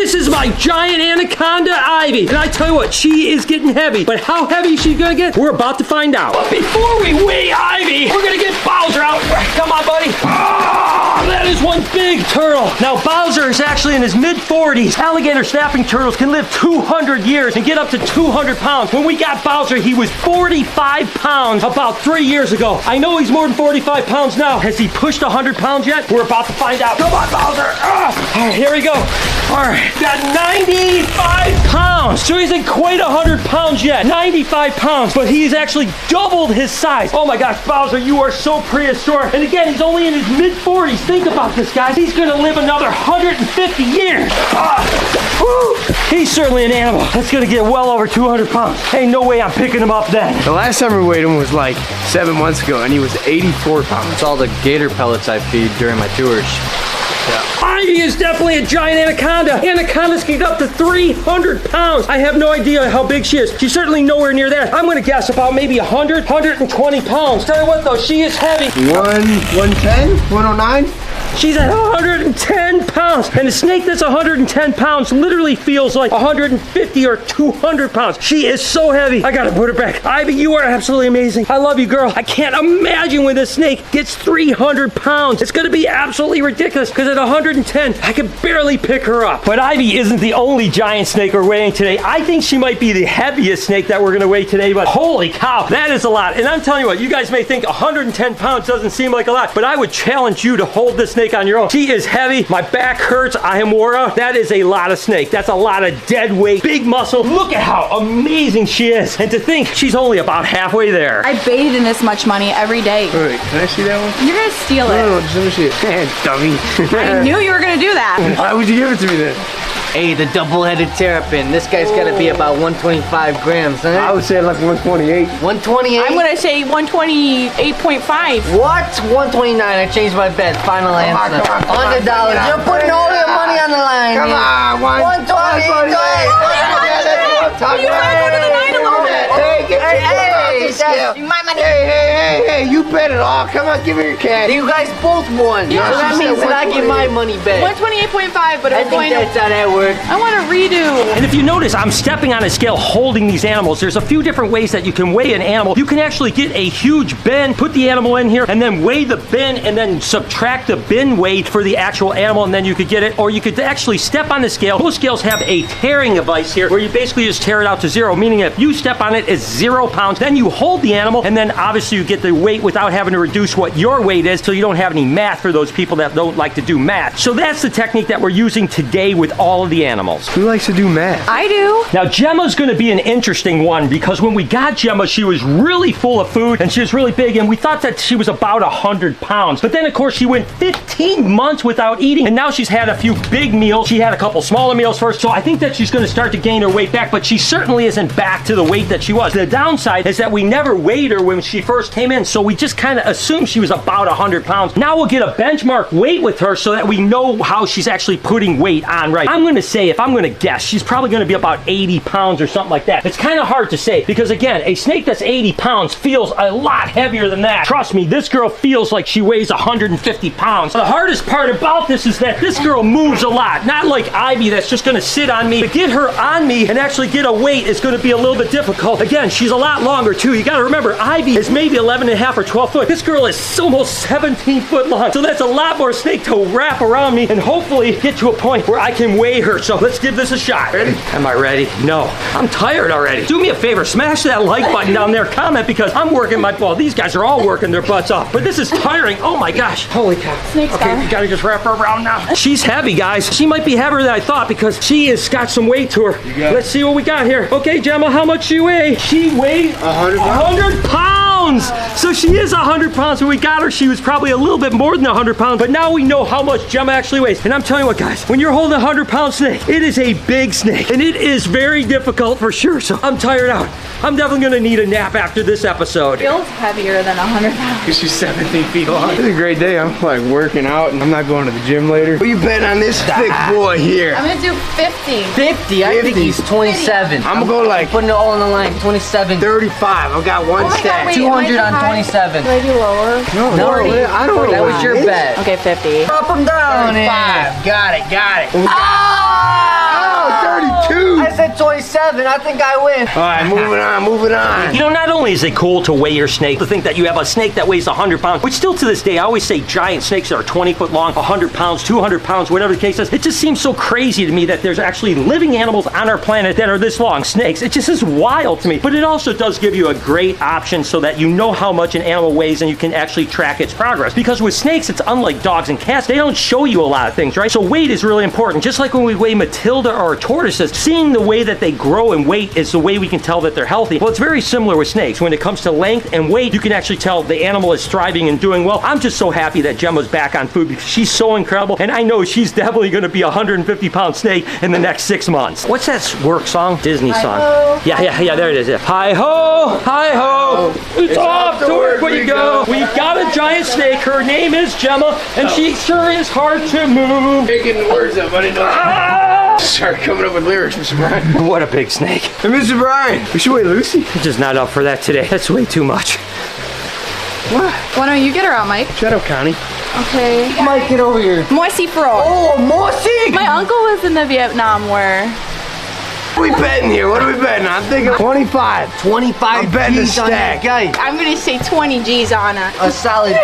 This is my giant anaconda Ivy. And I tell you what, she is getting heavy. But how heavy is she gonna get? We're about to find out. But before we weigh Ivy, we're gonna get Bowser out. Come on, buddy. Oh, that is one big turtle. Now, Bowser is actually in his mid-40s. Alligator snapping turtles can live 200 years and get up to 200 pounds. When we got Bowser, he was 45 pounds about 3 years ago. I know he's more than 45 pounds now. Has he pushed 100 pounds yet? We're about to find out. Come on, Bowser. All right, here we go. All right, got 95 pounds. So he's in quite 100 pounds yet. 95 pounds, but he's actually doubled his size. Oh my gosh, Bowser, you are so prehistoric. And again, he's only in his mid-40s. Think about this, guys. He's gonna live another 150 years. He's certainly an animal. That's gonna get well over 200 pounds. Ain't no way I'm picking him up then. The last time we weighed him was like 7 months ago, and he was 84 pounds. It's all the gator pellets I feed during my tours. Yeah. Ivy is definitely a giant anaconda. Anacondas can get up to 300 pounds. I have no idea how big she is. She's certainly nowhere near that. I'm gonna guess about maybe 100, 120 pounds. Tell you what though, she is heavy. 110, 109? She's at 110 pounds. And a snake that's 110 pounds literally feels like 150 or 200 pounds. She is so heavy. I gotta put her back. Ivy, you are absolutely amazing. I love you, girl. I can't imagine when this snake gets 300 pounds. It's gonna be absolutely ridiculous because at 110, I can barely pick her up. But Ivy isn't the only giant snake we're weighing today. I think she might be the heaviest snake that we're gonna weigh today, but holy cow, that is a lot. And I'm telling you what, you guys may think 110 pounds doesn't seem like a lot, but I would challenge you to hold this snake on your own. She is heavy. My back hurts. I am wore out. That is a lot of snake. That's a lot of dead weight, big muscle. Look at how amazing she is. And to think she's only about halfway there. I bathe in this much money every day. Wait, can I see that one? You're gonna steal it. No, just let me see it. Dummy. I knew you were gonna do that. Why would you give it to me then? Hey, the double-headed terrapin. This guy's gotta be about 125 grams, huh? I would say like 128. 128? I'm gonna say 128.5. What? 129. I changed my bet. Final answer. $100. You're putting all your money on the line. Come on, 128. You gotta go to the night a little bit. Hey, my money. Hey, you bet it all. Come on, give me your cash. You guys both won. Yeah. So that means that I get my money back. 128.5, but I it's think going that's how that works. I want to redo. And if you notice, I'm stepping on a scale holding these animals. There's a few different ways that you can weigh an animal. You can actually get a huge bin, put the animal in here, and then weigh the bin, and then subtract the bin weight for the actual animal, and then you could get it. Or you could actually step on the scale. Most scales have a tearing device here, where you basically just tear it out to zero, meaning if you step on it, it's 0 pounds. Then you hold the animal, and then obviously you get the weight without having to reduce what your weight is, so you don't have any math for those people that don't like to do math. So that's the technique that we're using today with all of the animals. Who likes to do math? I do. Now, Gemma's gonna be an interesting one because when we got Gemma, she was really full of food and she was really big, and we thought that she was about 100 pounds. But then, of course, she went 15 months without eating, and now she's had a few big meals. She had a couple smaller meals first, so I think that she's gonna start to gain her weight back, but she certainly isn't back to the weight that she was. The downside is that we never weighed her when she first came in, so we just kind of assumed she was about 100 pounds. Now we'll get a benchmark weight with her so that we know how she's actually putting weight on right. I'm gonna say, if I'm gonna guess, she's probably gonna be about 80 pounds or something like that. It's kind of hard to say because, again, a snake that's 80 pounds feels a lot heavier than that. Trust me, this girl feels like she weighs 150 pounds. The hardest part about this is that this girl moves a lot. Not like Ivy that's just gonna sit on me. To get her on me and actually get a weight is gonna be a little bit difficult. Again, she's a lot longer too. You gotta remember, Ivy is maybe 11 and a half or 12 foot. This girl is almost 17 foot long. So that's a lot more snake to wrap around me and hopefully get to a point where I can weigh her. So let's give this a shot. Ready? Am I ready? No. I'm tired already. Do me a favor, smash that like button down there, comment, because I'm working my, well, these guys are all working their butts off, but this is tiring. Oh my gosh. Holy cow. Snake's Okay, gone. we gotta just wrap her around now. She's heavy, guys. She might be heavier than I thought because she has got some weight to her. Let's see what we got here. Okay, Gemma, how much she weigh? She weighs 100 pounds. So she is 100 pounds. When we got her, she was probably a little bit more than 100 pounds, but now we know how much Gemma actually weighs. And I'm telling you what, guys, when you're holding a 100-pound snake, it is a big snake, and it is very difficult for sure. So I'm tired out. I'm definitely gonna need a nap after this episode. Feels heavier than 100 pounds. Because she's 17 feet long. It's a great day. I'm like working out and I'm not going to the gym later. What you betting on this thick boy here? I'm gonna do 50. 50? I think he's 27. I'm gonna go like Putting it all on the line. 27. 35. I've got one Oh my God, stack. wait, 200 am I too on high? 27. Should I do lower? No, 40. I don't know. That what was your it is. bet. Okay, 50. Up and down. 35. Got it. Ah! said 27. I think I win. All right, moving on. You know, not only is it cool to weigh your snake, to think that you have a snake that weighs 100 pounds, which still to this day, I always say giant snakes that are 20 foot long, 100 pounds, 200 pounds, whatever the case is. It just seems so crazy to me that there's actually living animals on our planet that are this long, snakes. It just is wild to me. But it also does give you a great option so that you know how much an animal weighs and you can actually track its progress. Because with snakes, it's unlike dogs and cats. They don't show you a lot of things, right? So weight is really important. Just like when we weigh Matilda or tortoises, seeing the way that they grow and weight is the way we can tell that they're healthy. Well, it's very similar with snakes. When it comes to length and weight, you can actually tell the animal is thriving and doing well. I'm just so happy that Gemma's back on food because she's so incredible. And I know she's definitely going to be a 150-pound snake in the next 6 months. What's that work song? Disney song. Yeah, there it is. Yeah. Hi-ho, hi-ho. It's off to work we go. We've got a giant snake. Her name is Gemma, and she sure is hard to move. Making the words up, I didn't know. Start coming up with lyrics, Mr. Brian. What a big snake. Hey, Mr. Brian, we should weigh Lucy. I'm just not up for that today. That's way too much. What? Why don't you get her out, Mike? Shut up, Connie. Okay. Mike, get over here. Moissy Fro. Oh, Mossy! My uncle was in the Vietnam War. What are we betting here? What are we betting? I'm thinking 25. 25 I'm betting the G's on that stack. guy. I'm gonna say 20 G's on it. A solid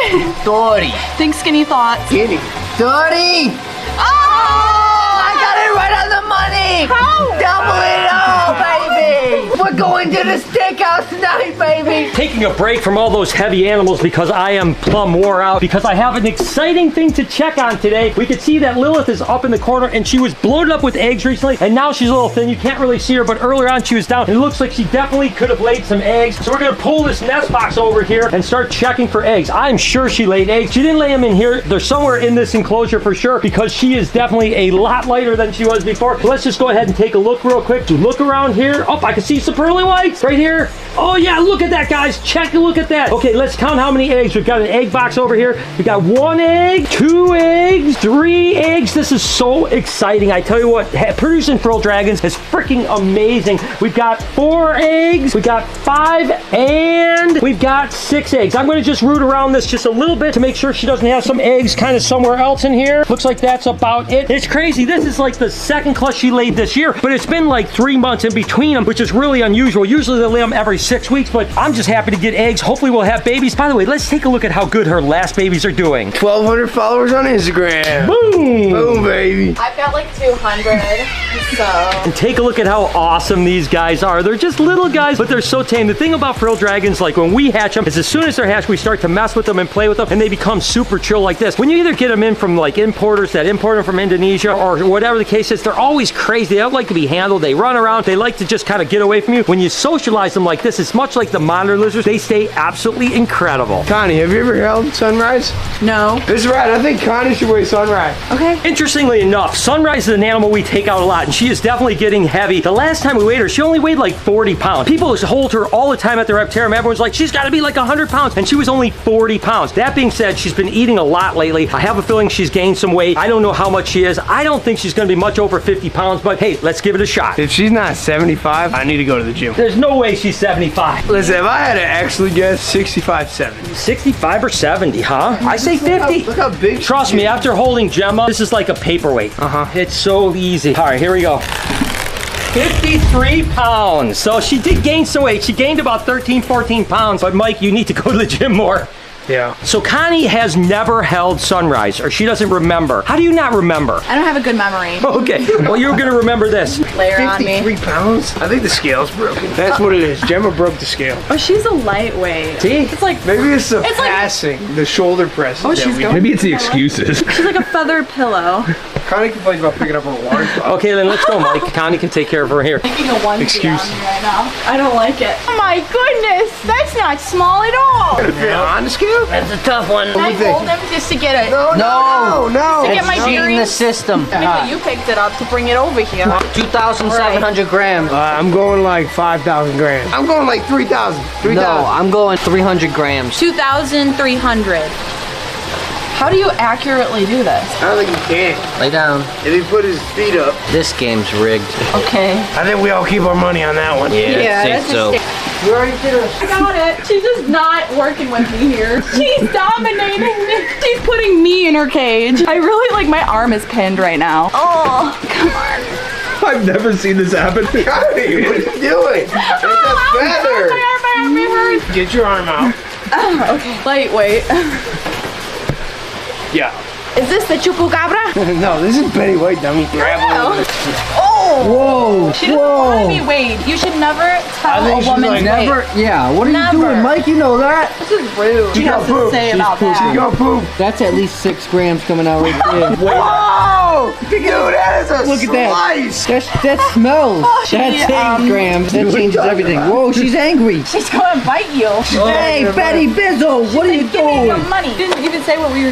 30. Think skinny thoughts. Guinea. 30! Oh! I got it right on the money! How? Double it up, baby! We're going to the steakhouse tonight, baby! Taking a break from all those heavy animals because I am plumb wore out because I have an exciting thing to check on today. We can see that Lilith is up in the corner and she was bloated up with eggs recently and now she's a little thin. You can't really see her, but earlier on she was down. It looks like she definitely could have laid some eggs. So we're gonna pull this nest box over here and start checking for eggs. I'm sure she laid eggs. She didn't lay them in here. They're somewhere in this enclosure for sure because she is definitely a lot lighter than she was before. Let's just go ahead and take a look real quick. To look around here. Oh, I can see some pearly whites right here. Oh yeah, look at that, guys. Check a look at that. Okay, let's count how many eggs. We've got an egg box over here. We got 1 egg, 2 eggs, 3 eggs. This is so exciting. I tell you what, producing frill dragons is freaking amazing. We've got 4 eggs, we got 5, and we've got 6 eggs. I'm going to just root around this just a little bit to make sure she doesn't have some eggs kind of somewhere else in here. Looks like that's about it. It's crazy. This is like the second clutch she laid this year, but it's been like 3 months in between them, which is really unusual. Usually they lay them every 6 weeks, but I'm just happy to get eggs. Hopefully we'll have babies. By the way, let's take a look at how good her last babies are doing. 1,200 followers on Instagram. Boom! Boom, baby. I've got like 200, so. And take a look at how awesome these guys are. They're just little guys, but they're so tame. The thing about frill dragons, like when we hatch them, is as soon as they're hatched, we start to mess with them and play with them, and they become super chill like this. When you either get them in from like importers that import them from Indonesia or whatever the case is, they're always crazy. They don't like to be handled. They run around. They like to just kind of get away from you. When you socialize them like this, it's much like the monitor lizards. They stay absolutely incredible. Connie, have you ever held Sunrise? No. This is right. I think Connie should weigh Sunrise. Okay. Interestingly enough, Sunrise is an animal we take out a lot, and she is definitely getting heavy. The last time we weighed her, she only weighed like 40 pounds. People hold her all the time at the Reptarium. Everyone's like, she's got to be like 100 pounds, and she was only 40 pounds. That being said, she's been eating a lot lately. I have a feeling she's gained some weight. I don't know how much she is. I don't think she's going to be much over 50 pounds, but hey, let's give it a shot. If she's not 75, I need to go to the gym. There's no way she's 75. Listen, if I had to actually guess, 65, 70. 65 or 70, huh? I say 50. Look how big. Trust me, after holding Gemma, this is like a paperweight. It's so easy. All right, here we go. 53 pounds. So she did gain some weight. She gained about 13, 14 pounds. But Mike, you need to go to the gym more. Yeah. So Connie has never held Sunrise, or she doesn't remember. How do you not remember? I don't have a good memory. Okay, well, you're gonna remember this. Layer on me. 53 pounds? I think the scale's broken. That's what it is. Gemma broke the scale. Oh, she's a lightweight. See? It's like, Maybe it's the It's like- passing, the shoulder presses. Oh, that she's we going- do. Maybe it's the excuses. she's like a feathered pillow. Connie complains about picking up her water bottle. Okay, then let's go, Mike. Connie can take care of her here. Making a onesie Excuse. on me right now. I don't like it. Oh my goodness, that's not small at all. On the scale? That's a tough one. Can I hold him just to get it? No. To get my cheating the bearings. system. Maybe you picked it up to bring it over here. 2,700 grams. I'm going like 5,000 grams. I'm going like 3,000. 3,000. No, I'm going 300 grams. 2,300. How do you accurately do this? I don't think he can. Lay down. If he put his feet up, This game's rigged. Okay. I think we all keep our money on that one. Yeah, I'd say so. You already did it. I got it. She's just not working with me here. She's dominating me. She's putting me in her cage. I really like my arm is pinned right now. Oh, come on. I've never seen this happen. Scotty, what are you doing? It's a feather. Get your arm out. Okay. Lightweight. Yeah. Is this the chupacabra? No, this is Betty White, dummy. Grab No. it. Oh! Whoa! She doesn't want to be weighed. You should never tell a woman's weight. Never. Yeah. What are Never. you doing, Mike? You know that. This is rude. She got poop. Say about pooping. She that. go poop. That's at least 6 grams coming out right there. Whoa! Dude, that is a Look at that. slice. That smells. she, That's 8 grams. That changes everything. Whoa, she's angry. She's going to bite you. Hey, Betty Bizzo, what are you Give me your doing? money. You didn't even say what we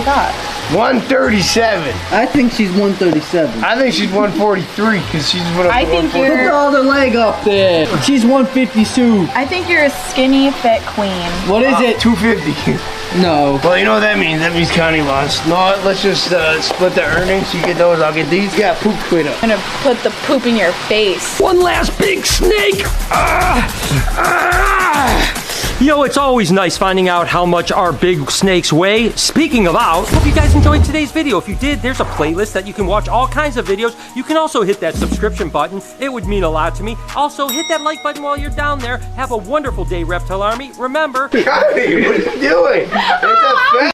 thought. 137. I think she's 137. I think she's 143 because she's one of I think Look you're. at all the leg up there. She's 152. I think you're a skinny, fit queen. What is it? 250. No. Well, you know what that means? That means Connie lost. No, let's just split the earnings. You get those, I'll get these. You got poop quit up. I'm gonna put the poop in your face. One last big snake. You know, it's always nice finding out how much our big snakes weigh. Speaking of out, hope you guys enjoyed today's video. If you did, there's a playlist that you can watch all kinds of videos. You can also hit that subscription button. It would mean a lot to me. Also, hit that like button while you're down there. Have a wonderful day, Reptile Army. Remember, Connie, what are you doing? It's a